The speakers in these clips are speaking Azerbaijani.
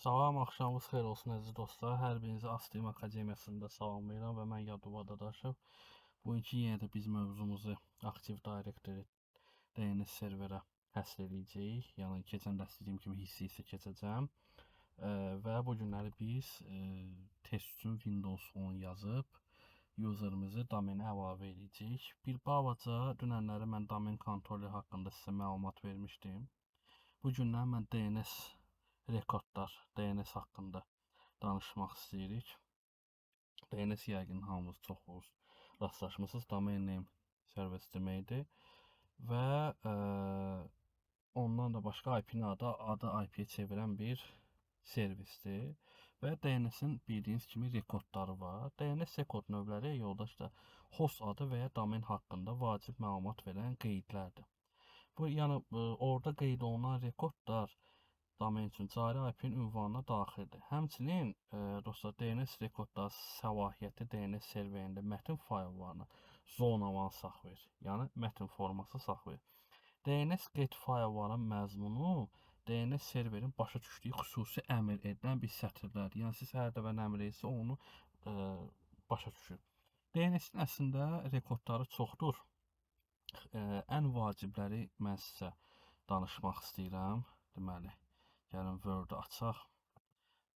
Salam, axşamınız xeyir olsun əziz dostlar. Hər birinizi Astrim Akademiyasında salamlayıram və mən Yaduva Dadaşov. Bugünkü yenə də biz mövzumuzu Active Directory DNS serverə həsr edəcəyik. Yəni keçən dərs dediyim kimi hissə-hissə keçəcəm. Və bu günləri biz test üçün Windows 10 yazıb userimizi domenə əlavə edəcəyik. Bir balaca dünənləri mən domen kontrolü haqqında sizə məlumat vermişdim. Bu gündən mən DNS rekordlar, DNS haqqında danışmaq istəyirik. DNS yəqin hamınız çoxunuz rastlaşmısınız. Domain name servis deməkdir. Və ondan da başqa IP-nin adı IP-yə çevirən bir servisdir. Və DNS-in bildiyiniz kimi rekordları var. DNS rekord növləri yoldaşlar host adı və ya domain haqqında vacib məlumat verən qeydlərdir. Bu yəni orada qeyd olunan rekordlar domain üçün cari IP-nin ünvanına daxildir. Həmçinin dostlar DNS rekordlar səlahiyyəti DNS serverində mətn fayllarına zonavan saxlayır. Yəni mətn forması saxlayır. DNS qeyd faylların məzmunu DNS serverin başa düşdüyü xüsusi əmr edilən bir sətirlərdir. Yəni siz hər dəfə əmr etsə onu başa düşür. DNS-in əslində rekordları çoxdur. Ən vacibləri mən sizə danışmaq istəyirəm. Deməli, gəlin Word-ü açaq.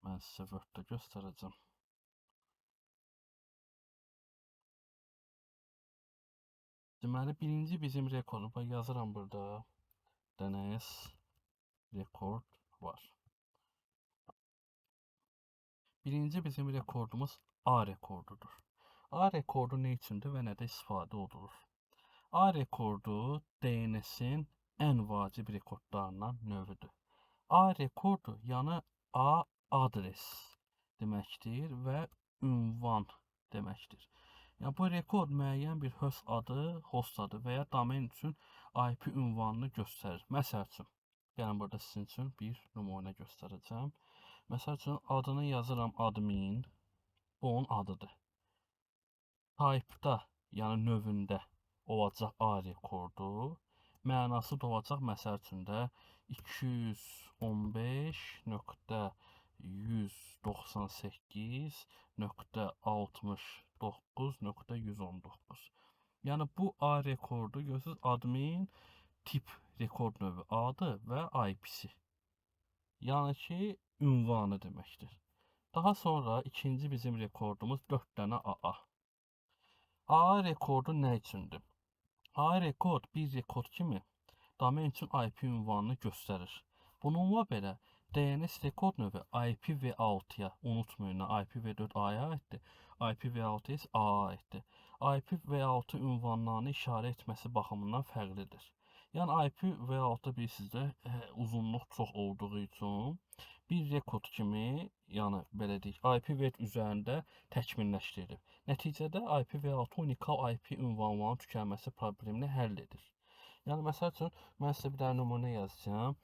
Mən sizə Word-də göstərəcəm. Deməli, birinci bizim rekord yazıram burada. DNS rekord var. Birinci bizim rekordumuz A rekordudur. A rekordu nə üçündür və nədə istifadə olunur? A rekordu DNS-in ən vacib rekordlarından növüdür. A rekordu, yəni A adres deməkdir və ünvan deməkdir. Yəni bu rekord müəyyən bir host adı və ya domain üçün IP ünvanını göstərir. Məsəl üçün, gəlin burada sizin üçün bir nümunə göstərəcəm. Məsəl üçün adını yazıram admin, bu onun adıdır. Type-da, yəni növündə olacaq A rekordu. Mənası da olacaq məsəl üçün də 215.198.69.119. Yəni bu A rekordu görürsünüz admin tip rekord növü adı və IP-si. Yəni ki, ünvanı deməkdir. Daha sonra ikinci bizim rekordumuz 4 dənə AA. A rekordu nə üçündür? A rekord bir rekord kimi domain üçün IP ünvanını göstərir. Bununla belə DNS rekord növü IPv6-ya, unutmayın, IPv4 A-ya aiddir, IPv6 A-ya aiddir. IPv6 ünvanlarını işarə etməsi baxımından fərqlidir. Yəni IPv6 bilirsiniz də uzunluq çox olduğu üçün bir rekord kimi, yəni belə deyək, IPv4 üzərində təkmilləşdirilib. Nəticədə IPv6 unikal IP ünvanlarının tükənməsi problemini həll edir. Yəni məsəl üçün mən sizə bir dənə nümunə yazacağam.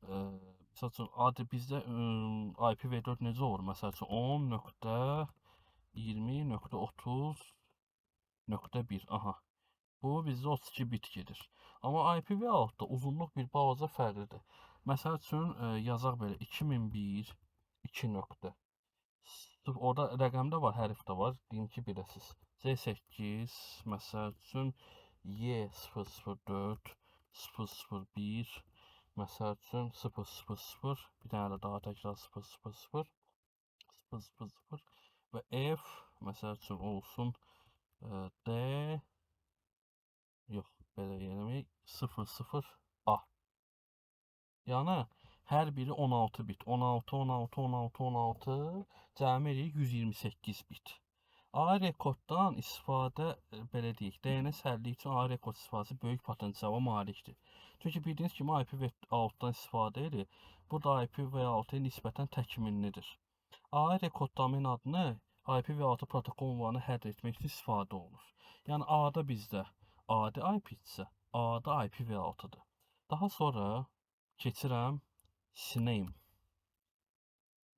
Məsəl üçün adı bizdə IPv4 necə olur? Məsəl üçün 10.20.30.1. Aha. Bu bizdə 32 bit gedir. Amma IPv6-da uzunluq bir balaca fərqlidir. Məsəl üçün yazaq belə 2001 2 nöqtə. Orada rəqəm də var, hərf də var. Deyim ki, biləsiniz. C8 məsəl üçün Y004 001 məsəl üçün 000 bir dənə də daha təkrar 000 000 və F məsəl üçün olsun D yox, belə eləməyək 00A. Yəni hər biri 16 bit. 16 cəmi eləyir 128 bit. A rekorddan istifadə belə deyək, DNS həlli üçün A rekord istifadəsi böyük potensiala malikdir. Çünki bildiyiniz kimi IPv6-dan istifadə edir. Burada IPv6-ya nisbətən təkmillidir. A rekord domain adını IPv6 protokol ünvanı həll etmək üçün istifadə olunur. Yəni A-da bizdə adi IP-dirsə, A-da IPv6-dır. Daha sonra keçirəm Sname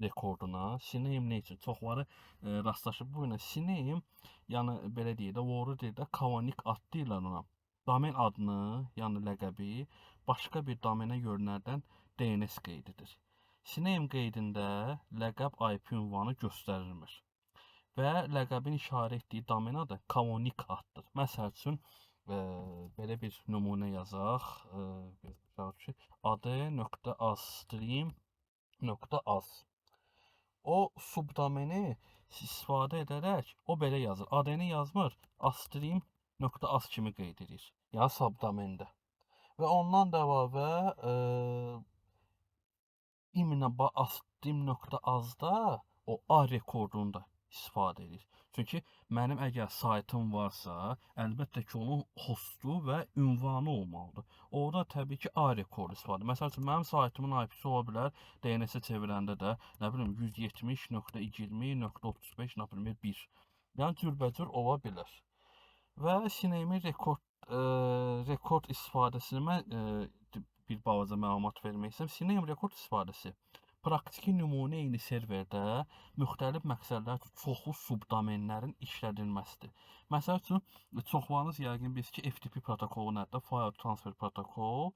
rekorduna. Sname nə üçün? Çoxları rastlaşıb bu ilə. Sname, yəni belə deyək də, doğru deyək də, kanonik ad deyirlər ona. Domain adını, yəni ləqəbi başqa bir domenə yönəldən DNS qeydidir. Sineyim qeydində ləqəb IP ünvanı göstərilmir və ləqəbin işarə etdiyi domen adı kanonik addır. Məsəl üçün, belə bir nümunə yazaq. adı.astream.az. O subdomeni istifadə edərək o belə yazır. AD-ni yazmır, astream.az kimi qeyd edir. Ya subdomində. Və ondan da əlavə imенно astream.az-da o A rekordunu da istifadə edir. Çünki mənim əgər saytım varsa, əlbəttə ki, onun hostu və ünvanı olmalıdır. Orada təbii ki, A rekordu istifadə. Məsəl üçün, mənim saytımın IP-si ola bilər, DNS-ə çevirəndə də, nə bilim, 170.20.35, nə bilim, 1. Yəni, cürbəcür ola bilər. Və Sineymin rekord istifadəsini mən bir balaca məlumat vermək istəyirəm. Sineyim rekord istifadəsi praktiki nümunə eyni serverdə müxtəlif məqsədlər üçün çoxlu subdomenlərin işlədilməsidir. Məsəl üçün, çoxlarınız yəqin bilirsiniz ki, FTP protokolu nədir? File Transfer Protocol.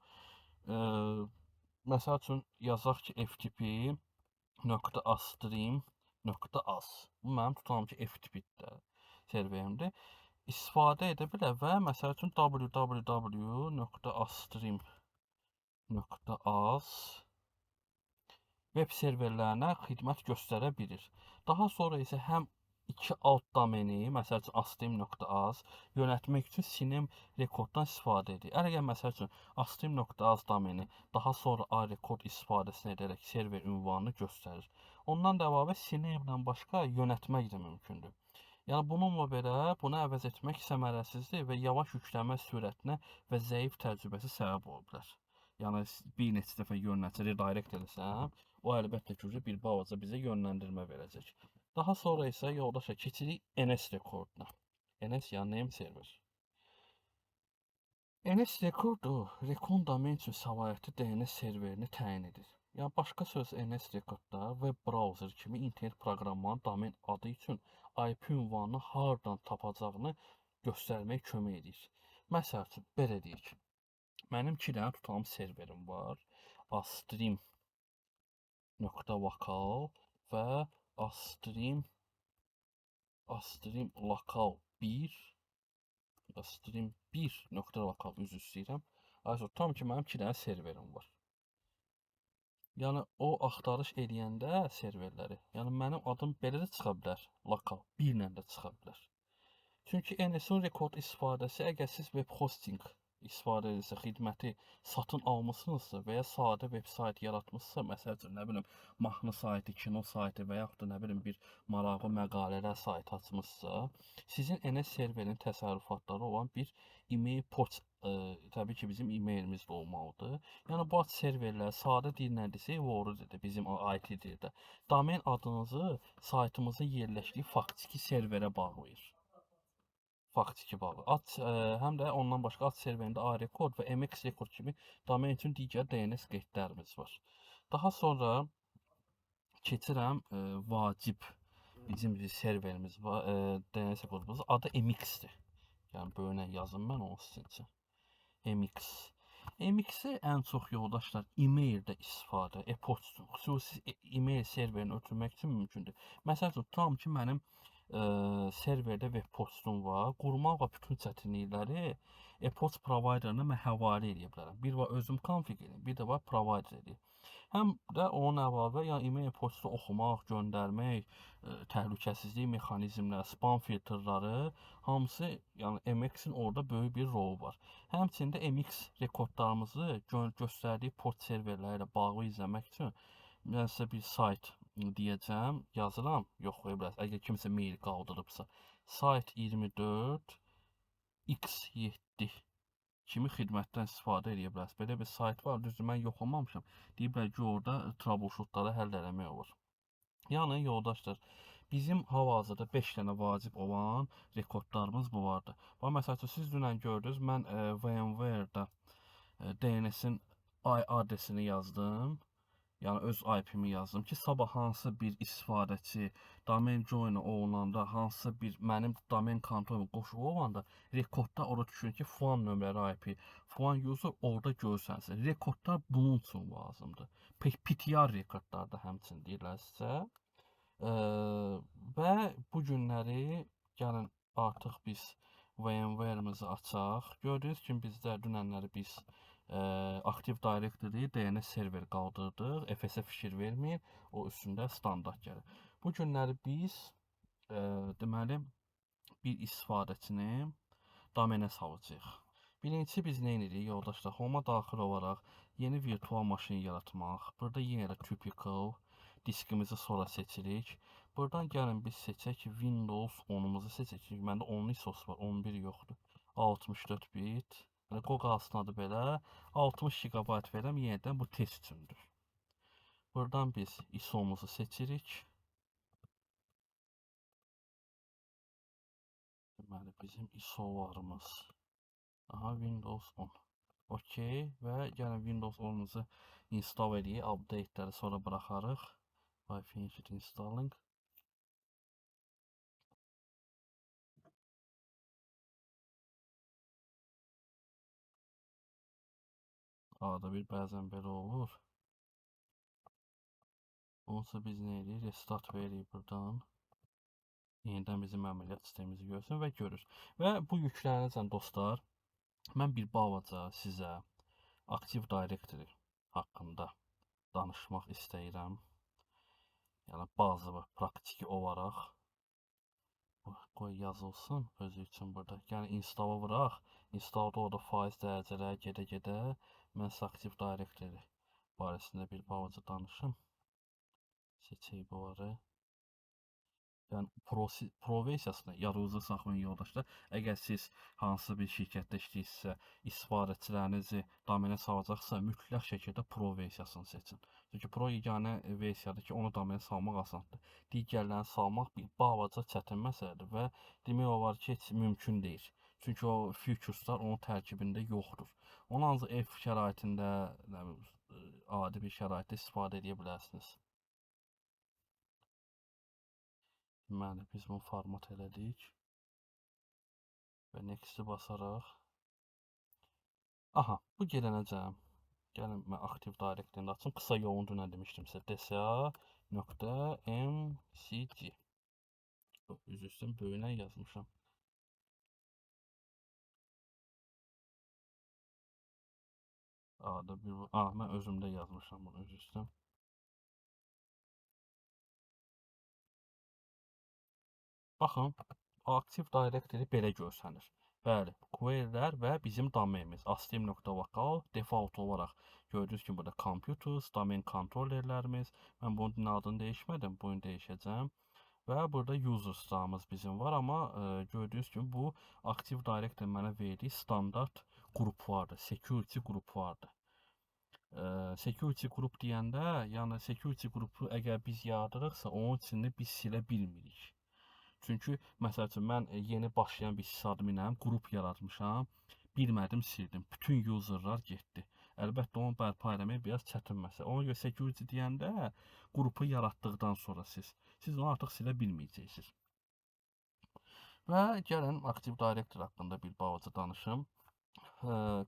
Məsəl üçün, yazaq ki, ftp.astream.az. Bu mənim tutalım ki, FTP-də serverimdir. İstifadə edə bilər və məsəl üçün www.astream.az web serverlərinə xidmət göstərə bilir. Daha sonra isə həm iki alt domeni, məsəl üçün astream.az yönətmək üçün Sinem rekorddan istifadə edir. Əgər məsəl üçün astream.az domeni daha sonra A rekord istifadəsini edərək server ünvanını göstərir. Ondan da əlavə Sinemlə başqa yönətmək də mümkündür. Yəni bununla belə bunu əvəz etmək səmərəsizdir və yavaş yüklənmə sürətinə və zəif təcrübəsi səbəb ola bilər. Yəni bir neçə dəfə yönləndirsə, redirect etsəm, o əlbəttə ki, bir balaca bizə yönləndirmə verəcək. Daha sonra isə yoldaşa keçirik NS rekorduna. NS yəni name server. NS rekordu rekon domen üçün səlahiyyətli DNS serverini təyin edir. Yəni başqa söz NS rekordda web browser kimi internet proqramlarının domen adı üçün IP ünvanını hardan tapacağını göstərməyə kömək edir. Məsəl üçün, belə deyək. Mənim 2 dənə tutalım serverim var. Astream.local və Astream.local1 Astream1.local üzr istəyirəm. Tam ki, mənim 2 dənə serverim var. Yəni o axtarış eləyəndə serverləri, yəni mənim adım belə də çıxa bilər, lokal, birlə də çıxa bilər. Çünki NS-in rekord istifadəsi, əgər siz web hosting istifadə edirsə, xidməti satın almısınızsa və ya sadə web sayt yaratmışsa, məsəl üçün, nə bilim, mahnı saytı, kino saytı və yaxud da, nə bilim, bir maraqlı məqalələr saytı açmışsa, sizin NS serverinin təsərrüfatları olan bir e-mail poçt, təbii ki, bizim e-mailimiz də olmalıdır. Yəni, bu serverlər sadə dillə desə, WordD-dir, bizim IT dildə. Domen adınızı saytımızın yerləşdiyi faktiki serverə bağlayır. Faktiki bağlı. Həm də ondan başqa ad serverində A rekord və MX rekord kimi domen üçün digər DNS qeydlərimiz var. Daha sonra keçirəm vacib bizim bir serverimiz var, DNS rekordumuz adı MX-dir. Yəni böyünə yazım mən onu sizin üçün. MX. MX-i ən çox yoldaşlar e-maildə istifadə, e-poçt, xüsusi e-mail serverini ötürmək üçün mümkündür. Məsəl üçün, tam ki, mənim serverdə web postum var. Qurmaq və bütün çətinlikləri e-post providerına mən həvalə edə bilərəm. Bir var özüm konfig edirəm, bir də var provider edir. Həm də onun əlavə, yəni e-mail postu oxumaq, göndərmək, təhlükəsizlik mexanizmləri, spam filtrləri, hamısı, yəni MX-in orada böyük bir rolu var. Həmçində MX rekordlarımızı göstərdiyi port serverləri ilə bağlı izləmək üçün mən sizə bir sayt deyəcəm, yazıram, yoxlaya bilərsiniz. Əgər kimsə mail qaldırıbsa, sayt 24 x7 kimi xidmətdən istifadə edə bilərsiniz. Belə bir sayt var, düzdür, mən yoxlamamışam. Deyiblər ki, orada troubleshootları həll eləmək olur. Yəni, yoldaşlar, bizim hal-hazırda 5 dənə vacib olan rekordlarımız bu vardır. Və məsəl üçün, siz dünən gördünüz, mən VMware-da DNS-in adresini yazdım. Yəni öz IP-mi yazdım ki, sabah hansı bir istifadəçi domain join olunanda, hansısa bir mənim domain kontrolüm qoşulu olanda, rekordda orada düşür ki, falan nömrəli IP, falan user orada görsənsin. Rekordlar bunun üçün lazımdır. PTR rekordlarda həmçinin deyirlər sizə. Və bu günləri gəlin artıq biz VMware-mizi açaq. Gördüyünüz kimi bizdə dünənləri biz Active Directory DNS server qaldırdıq. FS-ə fikir verməyin, o üstündə standart gəlir. Bu günləri biz deməli bir istifadəçinin domenə salacağıq. Birincisi biz nə edirik yoldaşlar? Home-a daxil olaraq yeni virtual maşın yaratmaq. Burada yenə də typical diskimizi sonra seçirik. Buradan gəlin biz seçək ki, Windows 10-umuzu seçək. Çünki məndə 10-lu sos var, 11 yoxdur. 64 bit. Yəni Google adı belə 60 GB verəm, yenədən bu test üçündür. Buradan biz ISO-muzu seçirik. Deməli bizim ISO-larımız. Aha, Windows 10. Okey və gəlin Windows 10-umuzu install edək, update-ləri sonra buraxarıq. By finished installing. Arada bir bəzən belə olur. Onsa biz nə edirik? Restart veririk buradan. Yenidən bizim əməliyyat sistemimizi görsün və görür. Və bu yüklənəcən dostlar, mən bir balaca sizə Active Directory haqqında danışmaq istəyirəm. Yəni bazı və praktiki olaraq qoy yazılsın özü üçün burada. Yəni installa vuraq. İnstalda orada faiz dərəcələri gedə-gedə mən Active Directory barəsində bir balaca danışım. Seçək bunları. Yəni Pro versiyasında yadınızda saxlayın yoldaşlar. Əgər siz hansı bir şirkətdə işləyirsinizsə, istifadəçilərinizi domenə salacaqsa, mütləq şəkildə Pro versiyasını seçin. Çünki Pro yeganə versiyadır ki, onu domenə salmaq asandır. Digərlərini salmaq bir balaca çətin məsələdir və demək olar ki, heç mümkün deyil. Çünki o featureslar onun tərkibində yoxdur. Onu ancaq ev şəraitində, adi bir şəraitdə istifadə edə bilərsiniz. Deməli, biz bunu format elədik və next-i basaraq. Aha, bu gələnəcəm. Gəlin, mən Active Directory-ni açım. Qısa yolunu dünən demişdim sizə. dsa.mcg. Üz üstün böyünə yazmışam. A'da bir... mən özümdə yazmışam bunu üz üstün. Baxın, Active Directory belə görsənir. Bəli, querylər və bizim domenimiz astim.local default olaraq gördüyünüz kimi burada computers, domain kontrollerlərimiz. Mən bunun adını dəyişmədim, bunu dəyişəcəm. Və burada user stamımız bizim var, amma gördüyünüz kimi bu Active Directory mənə verdiyi standart qrup vardı, security qrup vardı. Security qrup deyəndə, yəni security qrupu əgər biz yaradırıqsa, onun içində biz silə bilmirik. Çünki məsəl üçün mən yeni başlayan bir sysadminəm, qrup yaratmışam, bilmədim sildim. Bütün userlar getdi. Əlbəttə onu bərpa etmək biraz çətin məsələ. Ona görə security deyəndə qrupu yaratdıqdan sonra siz onu artıq silə bilməyəcəksiniz. Və gəlin Active Directory haqqında bir balaca danışım.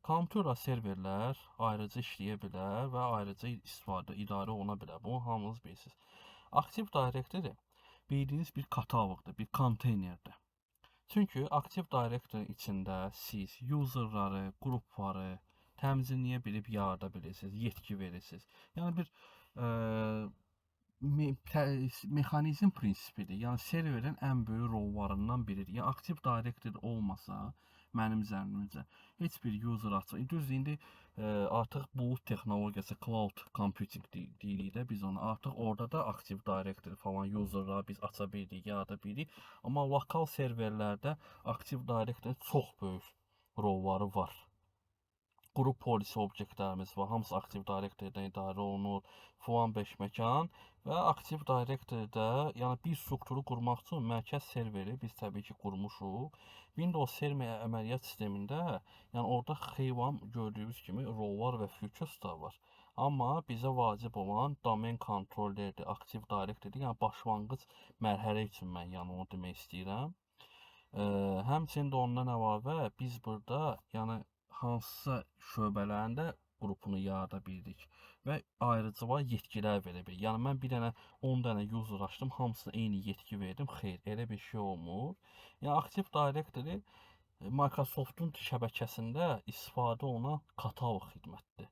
Kompüter serverlər ayrıca işləyə bilər və ayrıca idarə oluna bilər. Bunu hamınız bilirsiniz. Active Directory bildiyiniz bir kataloqdur, bir konteynerdir. Çünki Active Directory içində siz userları, qrupları təmizləyə bilib yarada bilirsiniz, yetki verirsiniz. Yəni bir mexanizm prinsipidir. Yəni serverin ən böyük rollarından biridir. Yəni Active Directory olmasa mənim zənnimcə heç bir user açıq. Düz indi artıq bulut texnologiyası, cloud computing deyirik də biz ona. Artıq orada da Active Directory falan userları biz aça bildik, yarada bildik. Amma lokal serverlərdə Active Directory çox böyük rolları var. Qrup policy obyektlərimiz var. Hamısı Active Directory-dən idarə olunur. Fuan 5 məkan və Active Directory-də, yəni bir strukturu qurmaq üçün mərkəz serveri biz təbii ki qurmuşuq. Windows server əməliyyat sistemində, yəni orada xeyvan gördüyünüz kimi rollar və featureslar var. Amma bizə vacib olan domain kontrollerdir, Active Directory, yəni başlanğıc mərhələ üçün mən yəni onu demək istəyirəm. Həmçinin də ondan əlavə biz burada, yəni hansısa şöbələrində qrupunu yarada bildik və ayrıca var yetkilər verə bilir. Yəni mən bir dənə 10 dənə user açdım, hamısına eyni yetki verdim. Xeyr, elə bir şey olmur. Yəni Active Directory Microsoft'un şəbəkəsində istifadə olunan kataloq xidmətdir.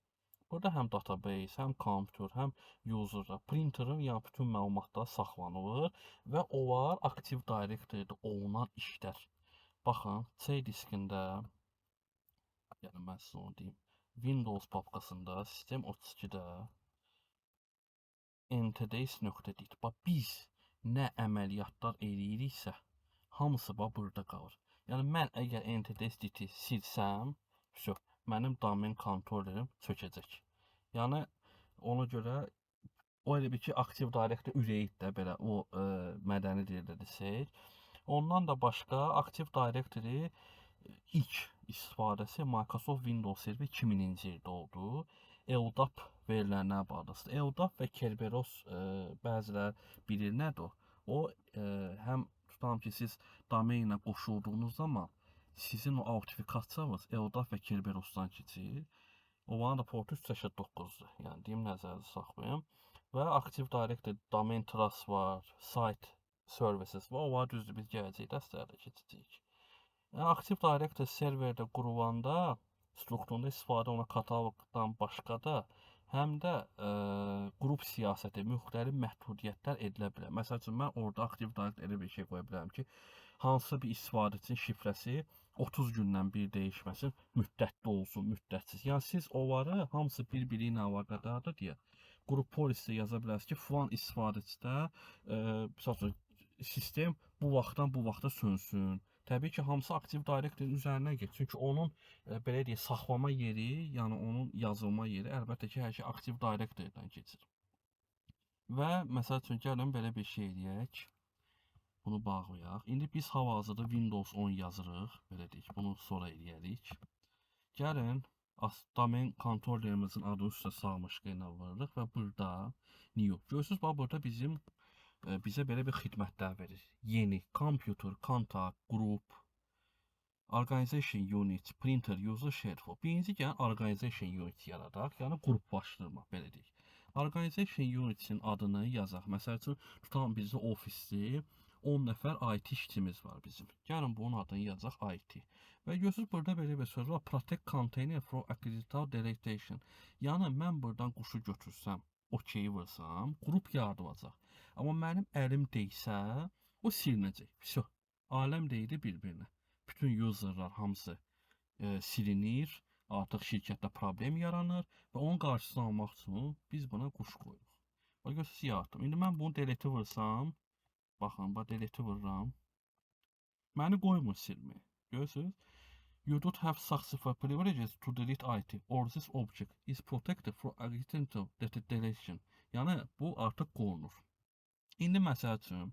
Burada həm database, həm kompüter, həm user, printerin yəni bütün məlumatlar saxlanılır və onlar Active Directory-də olunan işlər. Baxın, C diskində, yəni mən sizə onu deyim, Windows papkasında, Sistem 32-də ntds.dit. Bax, biz nə əməliyyatlar eləyiriksə, hamısı bax burada qalır. Yəni mən əgər ntds.dit-i silsəm, mənim domen kontrolerim çökəcək. Yəni ona görə o elə bir ki, Active Directory ürəyid də belə o mədəni dildə desək. Ondan da başqa Active Directory ilk istifadəsi Microsoft Windows Server 2000-ci ildə oldu. LDAP verilənə bağlıdır. LDAP və Kerberos bəzilər bilir nədir o? O həm tutam ki, siz domenlə qoşulduğunuz zaman sizin o autentikasiyanız LDAP və Kerberosdan keçir. Onların da portu 389-dur. Yəni deyim, nəzərdə saxlayın. Və Active Directory Domain Trust var, Site Services var. Onlar düzdür, biz gələcək dəstələrdə keçəcəyik. Yəni Active Directory serverdə qurulanda strukturunda istifadə olunan kataloqdan başqa da həm də qrup siyasəti, müxtəlif məhdudiyyətlər edilə bilər. Məsəl üçün, mən orada Active Directory elə bir şey qoya bilərəm ki, hansısa bir istifadəçinin şifrəsi 30 gündən bir dəyişməsin, müddətli olsun, müddətsiz. Yəni siz onları hamısı bir-biri ilə əlaqədardır deyə qrup polisdə yaza bilərsiniz ki, filan istifadəçidə sistem bu vaxtdan bu vaxta sönsün. Təbii ki, hamısı Active Directory-nin üzərinə gedir. Çünki onun belə deyək, saxlama yeri, yəni onun yazılma yeri əlbəttə ki, hər şey Active Directory-dən keçir. Və məsəl üçün, gəlin belə bir şey eləyək. Bunu bağlayaq. İndi biz hal-hazırda Windows 10 yazırıq. Belə deyək, bunu sonra eləyərik. Gəlin, domain kontrolerimizin adını üstə salmışıq ilə varırıq və burada new. Görürsünüz, bax burada bizə belə bir xidmətlər verir. Yeni, computer, contact, group, organization unit, printer, user share. Birinci gəlin organization unit yaradaq, yəni qruplaşdırma, belə deyək. Organization unitin adını yazaq. Məsəl üçün, tutalım bizdə ofisli 10 nəfər IT işçimiz var bizim. Gəlin bunun adını yazaq IT. Və görürsünüz, burada belə bir söz var. Protect container from accidental deletion. Yəni, mən buradan quşu götürsəm, OK vursam, qrup yaradılacaq. Amma mənim əlim deysə, o silinəcək. Vəsə, aləm deyildi bir-birinə. Bütün userlar hamısı silinir, artıq şirkətdə problem yaranır və onun qarşısını almaq üçün biz buna quş qoyuruq. Bax, görürsünüz, yaratdım. İndi mən bunu delete vursam, baxın, bax, delete vururam. Məni qoymur silməyə. Görürsünüz? You don't have successful privileges to delete IT or this object is protected from accidental deletion. Yəni, bu artıq qorunur. İndi məsəl üçün,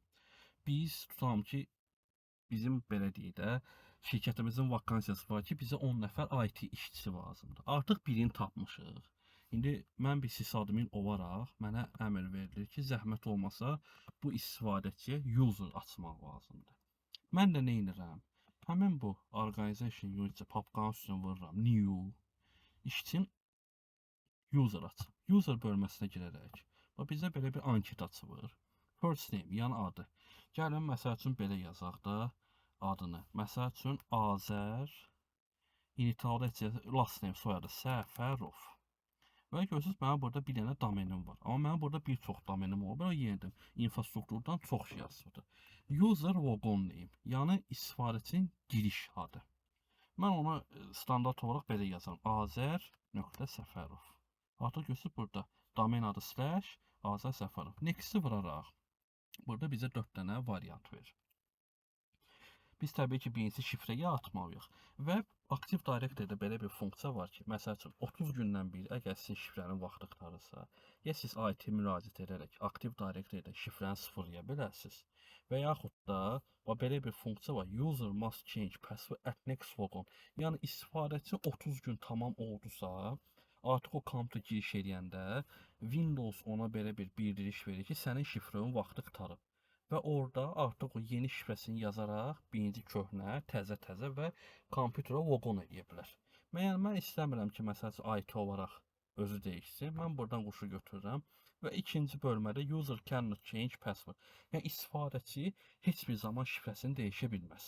biz tutalım ki, bizim belə deyək də, şirkətimizin vakansiyası var ki, bizə 10 nəfər IT işçisi lazımdır. Artıq birini tapmışıq. İndi mən bir sysadmin olaraq mənə əmr verilir ki, zəhmət olmasa bu istifadəçiyə user açmaq lazımdır. Mən də nə edirəm? Həmin bu organization unit'ə papkanın üstünə vururam. New. İşçinin user açım. User bölməsinə girərək. Bizə belə bir anket açılır. First name, yəni adı. Gəlin, məsəl üçün, belə yazaq da adını. Məsəl üçün, Azər, initalda last name, soyadı Səfərov. Və görürsünüz, mənim burada bir dənə domenim var. Amma mənim burada bir çox domenim var. Belə yenidim. İnfrastrukturdan çox şey yazılır. User logon name, yəni istifadəçinin giriş adı. Mən ona standart olaraq belə yazarım. Azər.Səfərov. Artıq görürsünüz, burada domen adı / Azər Səfərov. Next-i vuraraq. Burada bizə 4 dənə variant verir. Biz təbii ki, birincisi şifrə yaratmalıyıq və Active Directory-də belə bir funksiya var ki, məsəl üçün 30 gündən bir əgər sizin şifrənin vaxtı qurtarırsa, ya siz IT müraciət edərək Active Directory-də şifrəni sıfırlaya bilərsiniz və yaxud da belə bir funksiya var, user must change password at next logon. Yəni istifadəçi 30 gün tamam oldusa, artıq o kompüterə giriş edəndə Windows ona belə bir bildiriş verir ki, sənin şifrənin vaxtı qurtarıb. Və orada artıq o yeni şifrəsini yazaraq birinci köhnə, təzə və kompüterə loqon edə bilər. Mən istəmirəm ki, məsəl üçün IT olaraq özü dəyişsin. Mən buradan quşu götürürəm və ikinci bölmədə user cannot change password. Yəni istifadəçi heç bir zaman şifrəsini dəyişə bilməz.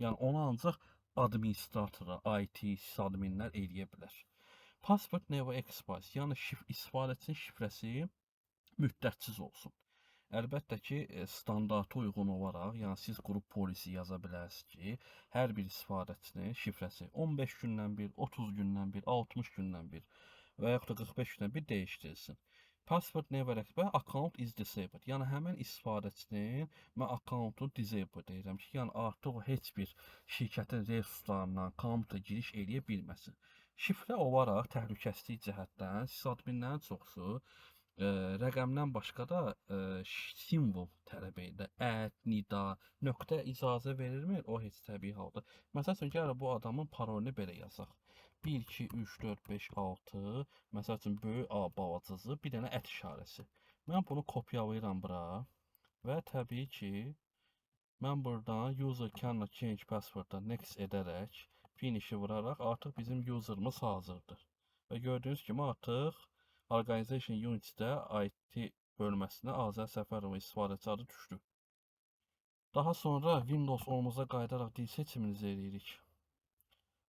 Yəni onu ancaq administratora, IT sysadminlər eləyə bilər. Password never expires. Yəni istifadəçinin şifrəsi müddətsiz olsun. Əlbəttə ki, standarta uyğun olaraq, yəni siz qrup polisi yaza bilərsiniz ki, hər bir istifadəçinin şifrəsi 15 gündən bir, 30 gündən bir, 60 gündən bir və yaxud da 45 gündən bir dəyişdirilsin. Password never expire, account is disabled. Yəni həmin istifadəçinin mən account'u disable deyirəm ki, yəni artıq o heç bir şirkətin resurslarından kompüterə giriş eləyə bilməsin. Şifrə olaraq təhlükəsizlik cəhətdən sysadminlərin çoxusu rəqəmdən başqa da simvol tələb edir. Nida, nöqtə icazə verilmir, o heç təbii halda. Məsəl üçün, gəl bu adamın parolunu belə yazaq. 1, 2, 3, 4, 5, 6, məsəl üçün, böyük A balacası, bir dənə ət işarəsi. Mən bunu kopyalayıram bura və təbii ki, mən buradan user cannot change password-da next edərək, finish-i vuraraq artıq bizim user'ımız hazırdır. Və gördüyünüz kimi artıq Organization Unity-də IT bölməsinə Azər Səfərova istifadəçi adı düşdü. Daha sonra Windows 10-umuza qayıdaraq dil seçiminizi edirik.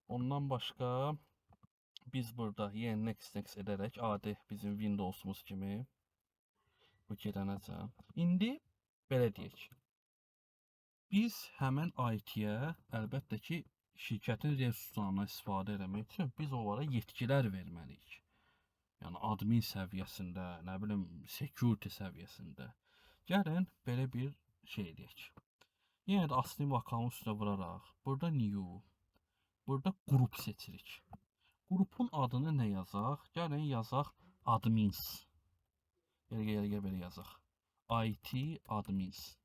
Ondan başqa biz burada yenə next edərək adi bizim Windows'umuz kimi bu gedənəcən. İndi belə deyək. Biz həmən IT-yə əlbəttə ki, şirkətin resurslarından istifadə etmək üçün biz onlara yetkilər verməliyik. Yəni admin səviyyəsində, nə bilim, security səviyyəsində. Gəlin belə bir şey edək. Yenə də Aslim vakanın üstünə vuraraq, burada new, burada qrup seçirik. Qrupun adını nə yazaq? Gəlin yazaq admins. Gəl belə yazaq. IT admins.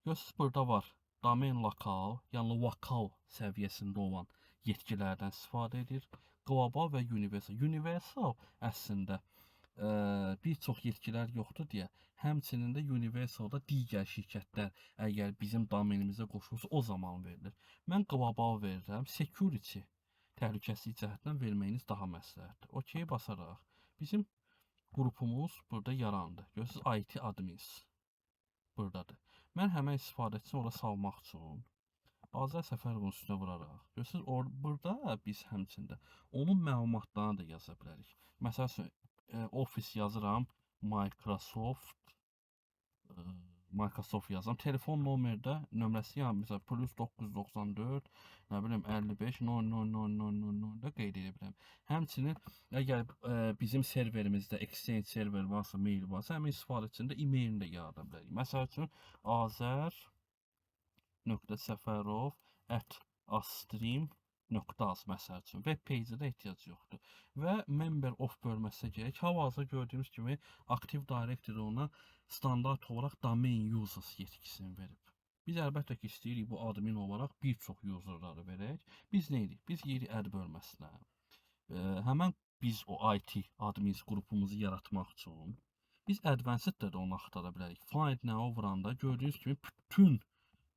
Görürsünüz, burada var domain lokal, yəni lokal səviyyəsində olan yetkilərdən istifadə edir. Global və universal. Universal əslində bir çox yetkilər yoxdur deyə, həmçinin də universalda digər şirkətlər əgər bizim domenimizə qoşulsa o zaman verilir. Mən global verirəm, security təhlükəsizlik cəhətdən verməyiniz daha məsləhətdir. OK basaraq bizim qrupumuz burada yarandı. Görürsünüz, IT admins buradadır. Mən həmən istifadəçini ora salmaq üçün Azər Səfərovun üstünə vuraraq, görürsünüz, burada biz həmçində onun məlumatlarını da yaza bilərik. Məsəl üçün, Office yazıram, Microsoft yazıram. Telefon nömrəsi yəni, məsələn, plus 994, nə bilim, 55, 0000 da qeyd edə biləm. Həmçinin, əgər bizim serverimizdə exchange server varsa, mail varsa, həmin istifadəçinin də e-mailini də yarada bilərik. Məsəl üçün, azər.səfərov@astream.az məsəl üçün web page-də ehtiyac yoxdur. Və member of bölməsinə gələk. Hal-hazırda gördüyünüz kimi Active Directory ona standart olaraq domain users yetkisini verib. Biz əlbəttə ki, istəyirik bu admin olaraq bir çox userları verək. Biz nə edirik? Biz yeyirik add bölməsinə. Həmən biz o IT admins qrupumuzu yaratmaq üçün biz advanced-də də onu axtara bilərik. Find now vuranda gördüyünüz kimi bütün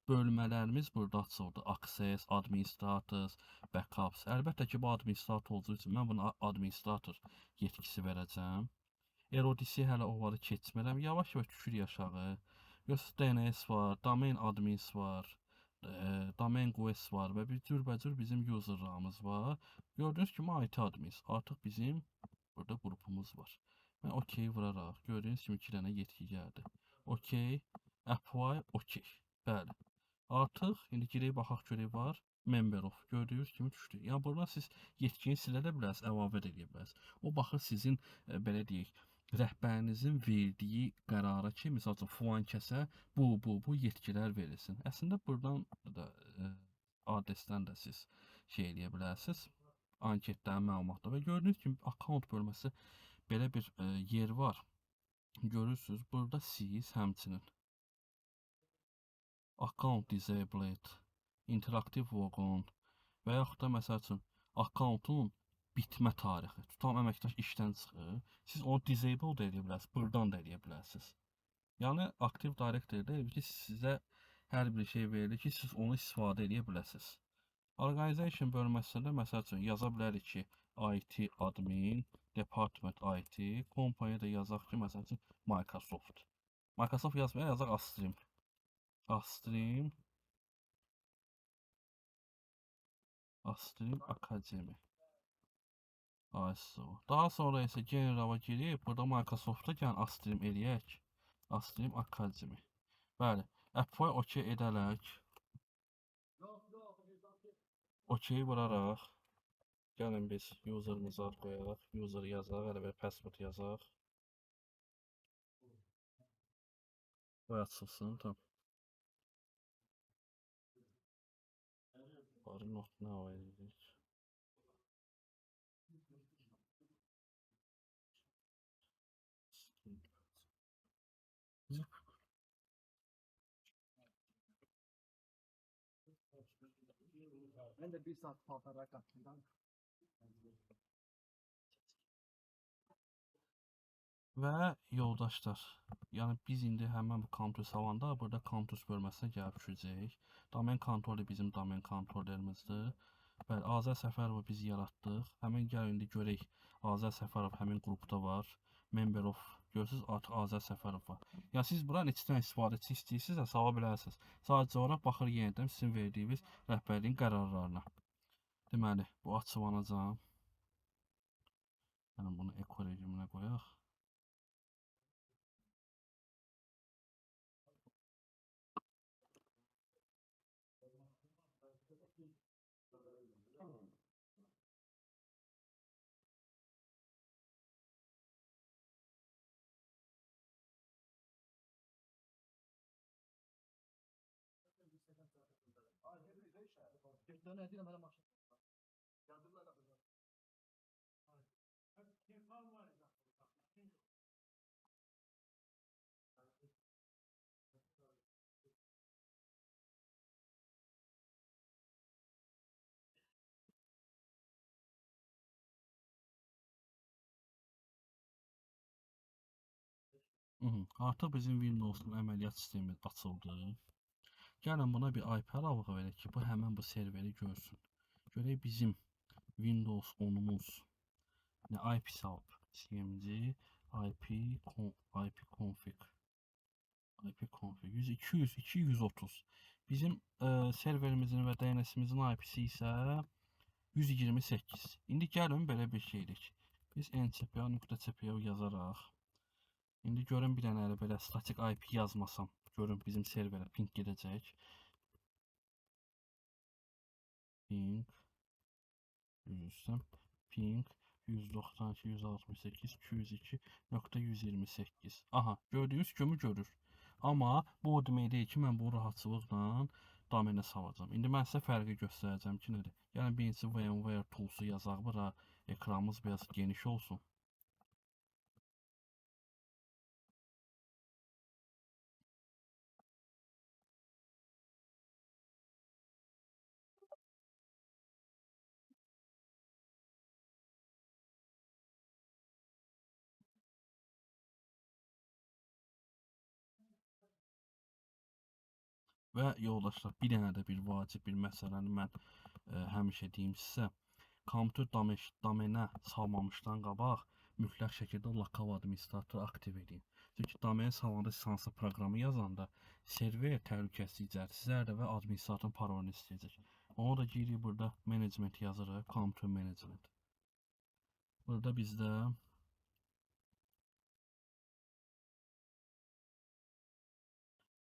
bölmələrimiz burada açıldı. Access, administrators, backups. Əlbəttə ki, bu administrator olduğu üçün mən buna administrator yetkisi verəcəm. RODC hələ onları keçmirəm. Yavaş-yavaş düşürük aşağı. Görürsünüz, DNS var, domain admins var, domain QoS var və bir cürbəcür bizim userlarımız var. Gördüyünüz kimi IT admins. Artıq bizim burada qrupumuz var. Mən OK vuraraq, gördüyünüz kimi 2 dənə yetki gəldi. OK, apply, OK. Bəli. Artıq, indi girək baxaq görək var. Member of. Gördüyünüz kimi düşdü. Yəni, buradan siz yetkini silə də bilərsiniz, əlavə edə bilərsiniz. O baxır sizin, belə deyək, rəhbərinizin verdiyi qərara ki, misal üçün, filan kəsə bu yetkilər verilsin. Əslində, buradan da adresdən də siz şey eləyə bilərsiniz. Anketlərin məlumatları. Və gördüyünüz kimi, account bölməsi belə bir yer var. Görürsünüz, burada siz həmçinin account disabled, interaktiv logon və yaxud da məsəl üçün accountun bitmə tarixi, tutam əməkdaş işdən çıxır, siz onu disable da edə bilərsiniz, buradan da edə bilərsiniz. Yəni, Active Directory-də ki, sizə hər bir şey verilir ki, siz onu istifadə edə biləsiniz. Organization bölməsində məsəl üçün yaza bilərik ki, IT admin, department IT, kompaniya da yazaq ki, məsəl üçün Microsoft. Microsoft yazmaya yazaq Astream. Astream Academy. ISO. Daha sonra isə generala girib, burada Microsoft'a gəlin Astream eləyək. Astream Academy. Bəli, apply OK edələk. OK vuraraq. Gəlin biz user'ımızı ad qoyaraq. User yazaq, elə bir password yazaq. Qoy açılsın, tamam. Bari not now edirik. Ben de bir saat paltara kaçtım. Və yoldaşlar, yəni biz indi həmən bu Contour salanda burada Contours bölməsinə gəlib düşəcəyik. Domain kontrolü bizim domain kontrollerimizdir. Bəli, Azər Səfərovu biz yaratdıq. Həmin gəlin indi görək. Azər Səfərov həmin qrupda var. Member of görürsüz artıq Azər Səfərov var. Ya siz bura neçədən istifadə istəyirsinizsə sala bilərsiniz. Sadəcə olaraq baxır yenidən sizin verdiyiniz rəhbərliyin qərarlarına. Deməli, bu açıqlanacaq. Yəni bunu eko rejiminə qoyaq. Artıq bizim Windows'un əməliyyat sistemi açıldı. Gəlin buna bir IP aralığı verək ki, bu həmən bu serveri görsün. Görək bizim Windows 10'umuz nə IP-si alıb. CMD IP config 100 200 230. Bizim serverimizin və DNS-imizin IP-si isə 128. İndi gəlin belə bir şey edirik. Biz ncpa.cpa yazaraq İndi görün bir dənə belə statik IP yazmasam, görün bizim serverə ping gedəcək. Ping 192.168.202.128. Aha, gördüyünüz kimi görür. Amma bu o demək deyil ki, mən bunu rahatçılıqla domenə salacağam. İndi mən sizə fərqi göstərəcəm ki, nədir? Yəni birincisi VMware Tools'u yazaq bura, ekranımız biraz geniş olsun. Və yoldaşlar, bir dənə də bir vacib bir məsələni mən həmişə deyim sizə. Kompüter domenə salmamışdan qabaq mütləq şəkildə lokal administratoru aktiv edin. Çünki domenə salanda siz hansı proqramı yazanda server təhlükəsizliklər sizlərdə və administratorun parolunu istəyəcək. Onu da giririk burada management yazırıq, kompüter management. Burada bizdə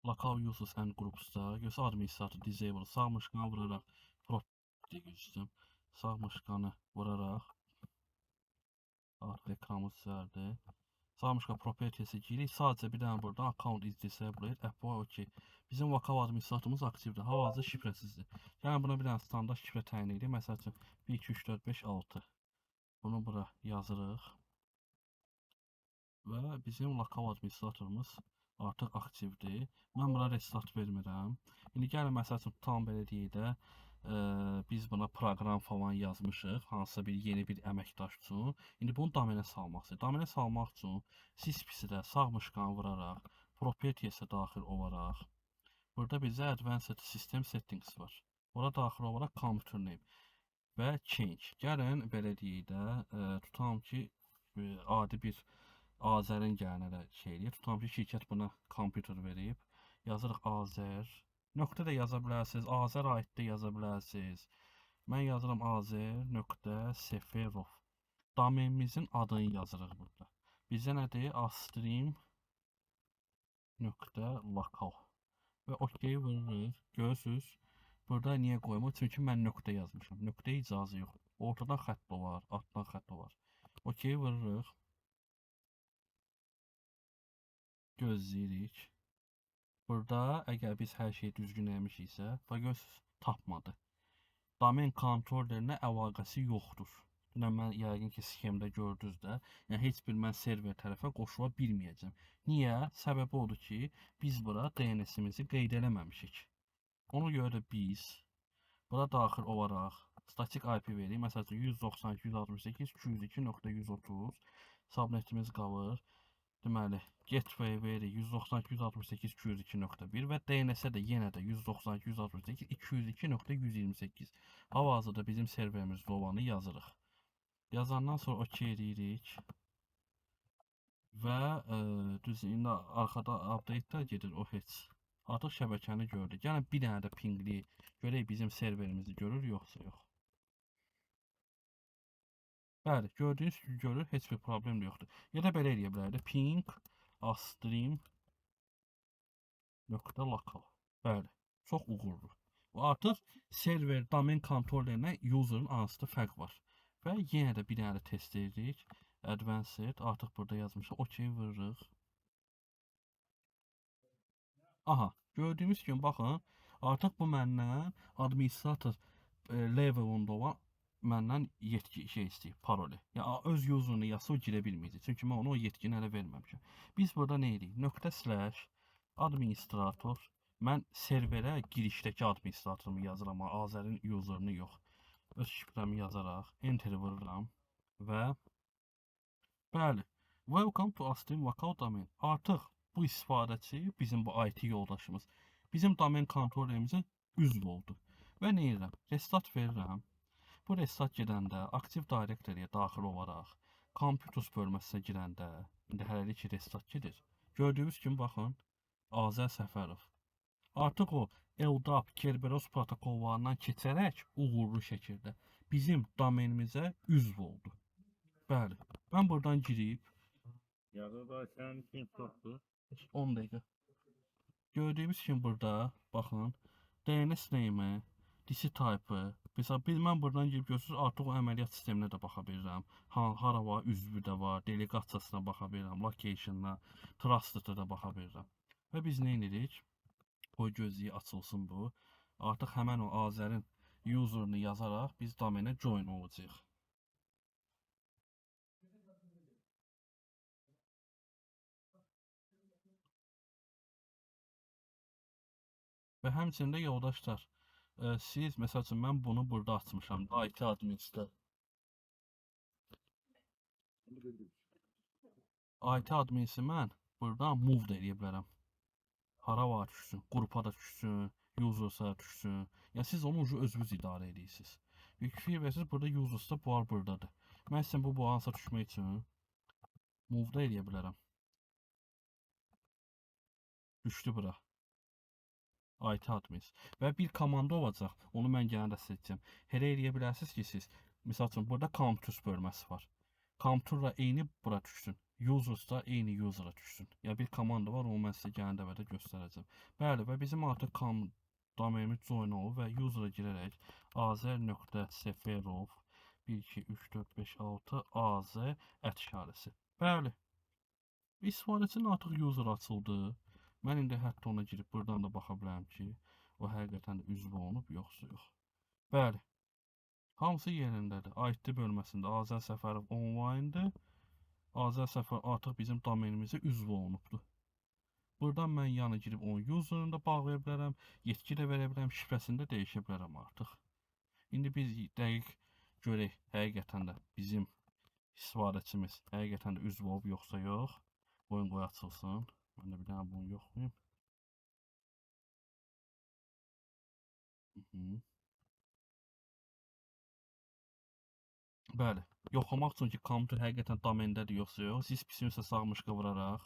local users and groups'da göz administrator disable sağmışqanı vuraraq property geçtim. Sağmışqanı vuraraq artıq ekranımız düzəldi. Sağmışqa properties'e giririk. Sadəcə bir dənə burada account is disabled. Apply OK. Bizim lokal administratorumuz aktivdir. Hal-hazırda şifrəsizdir. Yəni buna bir dənə standart şifrə təyin edirik. Məsəl üçün 1 2 3 4 5 6. Bunu bura yazırıq. Və bizim lokal administratorumuz artıq aktivdir. Mən buna restart vermirəm. İndi gəlin məsəl üçün tam belə deyək də biz buna proqram falan yazmışıq. Hansısa bir yeni bir əməkdaş üçün. İndi bunu domenə salmaq istəyir. Domenə salmaq üçün CSP-də sağ mışqanı vuraraq properties'e daxil olaraq burada bizə advanced system settings var. Ora daxil olaraq computer name. və change. Gəlin belə deyək də, tutalım ki, adi bir Azərin gələnə şey eləyir. Tutalım ki, şirkət buna kompüter verib. Yazırıq Azər. Nöqtə də yaza bilərsiniz. Azər aiddə yaza bilərsiniz. Mən yazıram Azər nöqtə Səfərov. Domenimizin adını yazırıq burada. Bizə nədir? Astream nöqtə lokal. Və OK vururuq. Görürsüz? Burada niyə qoymur? Çünki mən nöqtə yazmışam. Nöqtəyə icazə yox. Ortadan xətt var, altdan xətt var. OK vururuq. Gözləyirik. Burada əgər biz hər şeyi düzgün eləmişiksə, bax görürsüz, tapmadı. Domen kontrollerinə əlaqəsi yoxdur. Dünən mən yəqin ki, sxemdə gördünüz də, yəni heç bir mən server tərəfə qoşula bilməyəcəm. Niyə? Səbəbi odur ki, biz bura DNS-imizi qeyd eləməmişik. Ona görə də biz bura daxil olaraq statik IP verdik. Məsələn, 192.168.202.130 subnetimiz qalır. Deməli, gateway veririk 192.168.202.1 və DNS-ə də yenə də 192.168.202.128. Hal-hazırda bizim serverimizdə olanı yazırıq. Yazandan sonra OK edirik. Və düz indi arxada update-lər gedir, o heç. Artıq şəbəkəni gördük. Yəni bir dənə də pinqli görək bizim serverimizi görür yoxsa yox. Bəli, gördüyünüz kimi görür, heç bir problem yoxdur. Ya da belə eləyə bilərdik. Ping astream.local. Bəli, çox uğurlu. Və artıq server domen kontrollerinə user'ın hansısa fərq var. Və yenə də bir dənə də test edirik. Advanced artıq burada yazmışıq. OK vururuq. Aha, gördüyünüz kimi baxın, artıq bu məndən administrator levelında olan məndən yetki şey istəyir, paroli. Yəni öz user'ını yazsa o girə bilməyəcək. Çünki mən ona o yetkini hələ verməmişəm. Biz burada nə edirik? Nöqtə slash administrator. Mən serverə girişdəki administratorumu yazıram, amma Azərin user'ını yox. Öz şifrəmi yazaraq enter vururam və bəli, welcome to Astream Local Domain. Artıq bu istifadəçi, bizim bu IT yoldaşımız, bizim domen kontrollerimizin üzv oldu. Və nə edirəm? Restart verirəm. Bu restart gedəndə aktiv direktoriya daxil olaraq Computers bölməsinə girəndə, indi hələlik ki restart gedir. Gördüyünüz kimi baxın, Azər Səfərov. Artıq o LDAP, Kerberos protokollarından keçərək uğurlu şəkildə bizim domenimizə üzv oldu. Bəli, mən buradan girib Yazıda sənin kim çoxdur? 10 dəqiqə. Gördüyünüz kimi burada, baxın, DNS name, DC type, mən buradan girib görürsünüz, artıq o əməliyyat sisteminə də baxa bilirəm. Hara var, üzvü də var, delegasiyasına baxa bilirəm, location'ına, trusted'a da baxa bilirəm. Və biz nə edirik? Qoy gözlüyü açılsın bu. Artıq həmən o Azərin user'ını yazaraq biz domenə join olacağıq. Və həmçində yoldaşlar, siz məsəl üçün mən bunu burada açmışam, IT adminsdə. IT adminsi mən buradan move da edə bilərəm. Hara var düşsün, qrupa da düşsün, usersa düşsün. Yəni siz onu özünüz idarə edirsiniz. Fikir versiniz, burada usersa bu var buradadır. Mən sizin bu balansa düşmək üçün move da edə bilərəm. Düşdü bura. IT admins. Və bir komanda olacaq. Onu mən yenə də seçəcəm. Elə eləyə bilərsiniz ki, siz məsəl üçün burada Computers bölməsi var. Computerla eyni bura düşsün. Users da eyni user'a düşsün. Ya bir komanda var, onu mən sizə gələn dəfədə göstərəcəm. Bəli, və bizim artıq domenimiz join olub və user'a girərək azər.səfərov 12345 az @ Bəli. İstifadəçinin artıq user açıldı. Mən indi hətta ona girib buradan da baxa bilərəm ki, o həqiqətən də üzv olunub, yoxsa yox. Bəli. Hamısı yerindədir. IT bölməsində Azər Səfərov online'dır. Azər Səfərov artıq bizim domenimizə üzv olunubdur. Buradan mən yanı girib onun user'ını da bağlaya bilərəm, yetki də verə bilərəm, şifrəsini də dəyişə bilərəm artıq. İndi biz dəqiq görək, həqiqətən də bizim istifadəçimiz həqiqətən də üzv olub, yoxsa yox. Oyun qoy açılsın. Mən də bir dənə bunu yoxlayayım. Bəli, yoxlamaq üçün ki, kompüter həqiqətən domendədir yoxsa yox, siz pisinizə sağmış qıvıraraq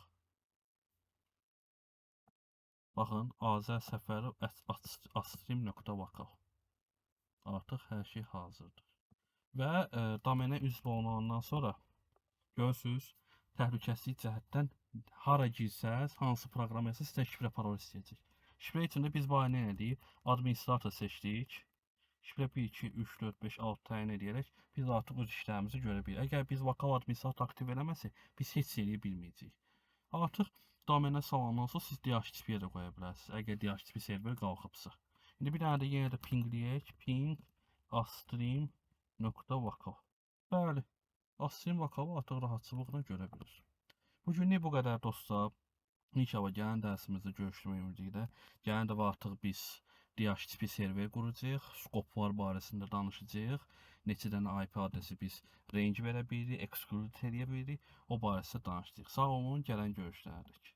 baxın, Azər Səfərov @stream.vk. Artıq hər şey hazırdır. Və domenə üzv olunandan sonra görürsüz, təhlükəsizlik cəhətdən hara girsəz, hansı proqram yazsaz, sizdən şifrə parol istəyəcək. Şifrə üçün də biz bu ay nə edirik? Administrator seçdik. Şifrə 1, 2, 3, 4, 5, 6 təyin edərək biz artıq öz işlərimizi görə bilirik. Əgər biz vokal administrator aktiv eləməsək, biz heç şey eləyə bilməyəcəyik. Artıq domenə salandan sonra siz DHCP-yə də qoya bilərsiniz, əgər DHCP server qalxıbsa. İndi bir dənə də yenə də pingləyək, ping@stream.vk. Bəli, Stream vokalı artıq rahatçılıqla görə bilir. Bugünlük bu qədər dostlar. İnşallah gələn dərsimizdə görüşmək ümidi. Gələn dəfə artıq biz DHCP server quracağıq, skoplar barəsində danışacağıq. Neçə dənə IP adresi biz range verə bilirik, exclude edə bilirik. O barəsində danışacağıq. Sağ olun, gələn görüşlərdik.